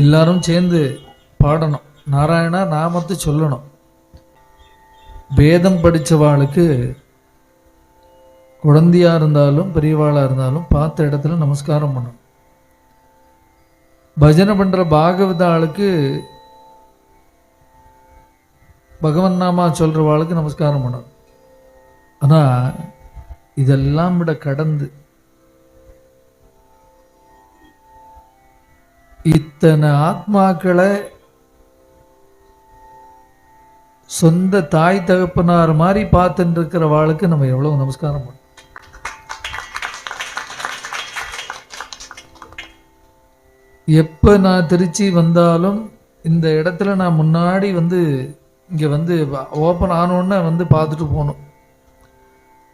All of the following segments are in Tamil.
எல்லாரும் சேர்ந்து பாடணும், நாராயணா நாமத்தை சொல்லணும். வேதம் படித்தவாளுக்கு குழந்தையா இருந்தாலும் பெரியவாளா இருந்தாலும் பார்த்த இடத்துல நமஸ்காரம் பண்ணணும். பஜனை பண்ற பாகவத ஆளுக்கு பகவன் நாமா சொல்றவாளுக்கு நமஸ்காரம் பண்ணணும். ஆனா இதெல்லாம் விட கடந்து இத்தனை ஆத்மாக்களை சொந்த தாய் தகப்பனார் மாதிரி பார்த்துட்டு இருக்கிற வாளுக்கு நம்ம எவ்வளவு நமஸ்காரம் பண்ணணும். எப்ப நான் திருச்சி வந்தாலும் இந்த இடத்துல நான் முன்னாடி வந்து இங்க வந்து ஓப்பன் ஆனோன்னு வந்து பார்த்துட்டு போகணும்.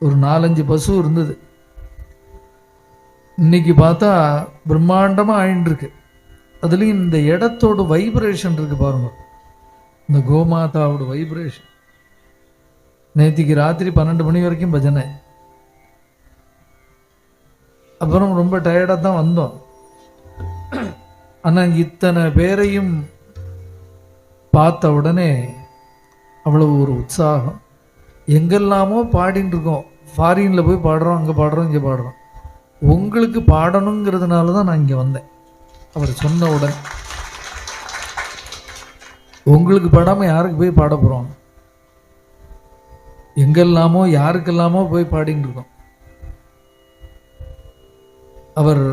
ஒரு 4-5 பசு இருந்தது. இன்னைக்கு பார்த்தா பிரம்மாண்டமா ஆயிட்டு இருக்கு. அதுலயும் இந்த இடத்தோட வைப்ரேஷன் இருக்கு பாருங்க, இந்த கோமாதாவோட வைப்ரேஷன். நேத்திக்கு ராத்திரி 12 மணி வரைக்கும் பஜனை. அப்புறம் ரொம்ப டயர்டா தான் வந்தோம். ஆனா இத்தனை பேரையும் பார்த்த உடனே அவ்வளவு ஒரு உற்சாகம். எங்கெல்லாமோ பாடின்னு இருக்கோம். ஃபாரின்ல போய் பாடுறோம், அங்க பாடுறோம், இங்க பாடுறோம். உங்களுக்கு பாடணுங்கிறதுனால தான் நான் இங்க வந்தேன். அவர் சொன்ன உடனே உங்களுக்கு பாடாம யாருக்கு போய் பாட போறோம்? எங்கெல்லாமோ யாருக்கெல்லாமோ போய் பாடின்னு இருக்கோம். அவர்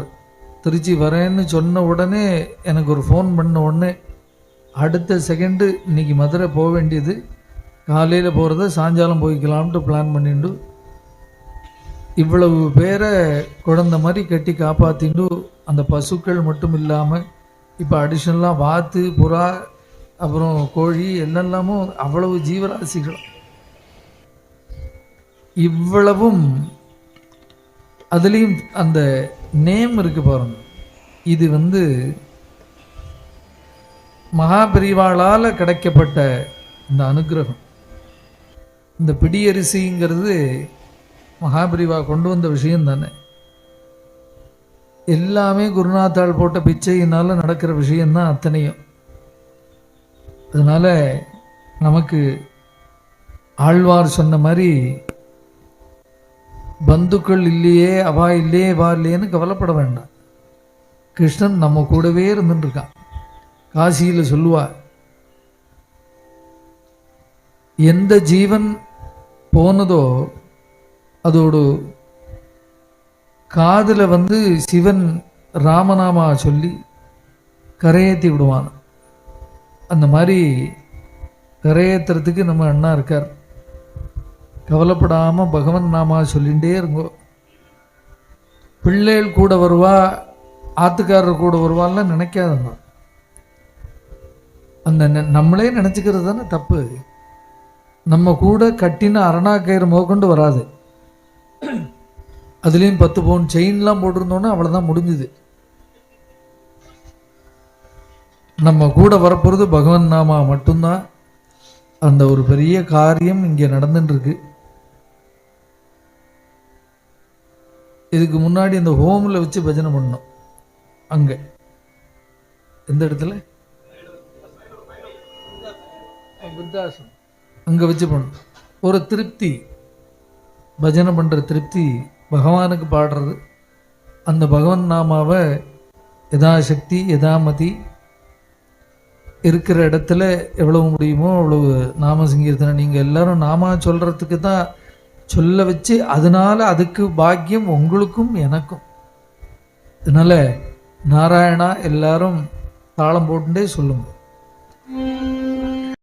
திருச்சி வரேன்னு சொன்ன உடனே எனக்கு ஒரு ஃபோன் பண்ண உடனே அடுத்த செகண்டு இன்னைக்கு மதுரை போக வேண்டியது, காலையில் போகிறத சாயங்காலம் போய்க்கலாம்ட்டு பிளான் பண்ணிட்டு இவ்வளவு பேரை குழந்தை மாதிரி கட்டி காப்பாற்றிட்டு, அந்த பசுக்கள் மட்டும் இல்லாமல் இப்போ அடிஷ்னலாக வாத்து, புறா, அப்புறம் கோழி என்னெல்லாமோ அவ்வளவு ஜீவராசிகள் இவ்வளவும். அதுலேயும் அந்த நேம் இருக்கு பாருங்க. இது வந்து மகாபெரிவாளால் கிடைக்கப்பட்ட இந்த அனுகிரகம். இந்த பிடியரிசிங்கிறது மகாபெரிவா கொண்டு வந்த விஷயம் தானே. எல்லாமே குருநாத்தாள் போட்ட பிச்சையினால நடக்கிற விஷயம்தான் அத்தனையும். அதனால நமக்கு ஆழ்வார் சொன்ன மாதிரி பந்துக்கள் இல்லையே, அவா இல்லையே, வா இல்லையேன்னு கவலைப்பட வேண்டாம். கிருஷ்ணன் நம்ம கூடவே இருந்துட்டு இருக்கான். காசியில சொல்லுவா, எந்த ஜீவன் போனதோ அதோடு காதுல வந்து சிவன் ராமநாமா சொல்லி கரையேற்றி விடுவான். அந்த மாதிரி கரையேற்றுறதுக்கு நம்ம அண்ணா இருக்கார். கவலைப்படாம பகவன் நாமா சொல்லிகிட்டே இருங்கோ. பிள்ளைகள் கூட வருவா, ஆத்துக்காரர் கூட வருவான்லாம் நினைக்காதங்க. அந்த நம்மளே நினைச்சுக்கிறது தானே தப்பு. நம்ம கூட கட்டின அரணாக்கயிறு மோக்கொண்டு வராது. அதுலேயும் 10 பவுன் செயின்லாம் போட்டிருந்தோன்னா அவ்வளோதான், முடிஞ்சுது. நம்ம கூட வரப்போகிறது பகவன் நாமா மட்டும்தான். அந்த ஒரு பெரிய காரியம் இங்கே நடந்துட்டு இருக்கு. இதுக்கு முன்னாடி இந்த ஹோமில் வச்சு பஜனை பண்ணோம். அங்கே எந்த இடத்துல விருத்தாசனம், அங்கே வச்சு பண்ணோம். ஒரு திருப்தி, பஜனை பண்ணுற திருப்தி, பகவானுக்கு பாடுறது. அந்த பகவன் நாமாவை யதாசக்தி யதாமதி இருக்கிற இடத்துல எவ்வளவு முடியுமோ அவ்வளவு நாம சங்கீர்த்தனை. நீங்கள் எல்லாரும் நாமா சொல்கிறதுக்கு தான் சொல்ல வச்சு, அதனால அதுக்கு பாக்கியம் உங்களுக்கும் எனக்கும். அதனால நாராயணா எல்லாரும் தாளம் போட்டுட்டே சொல்லுங்க.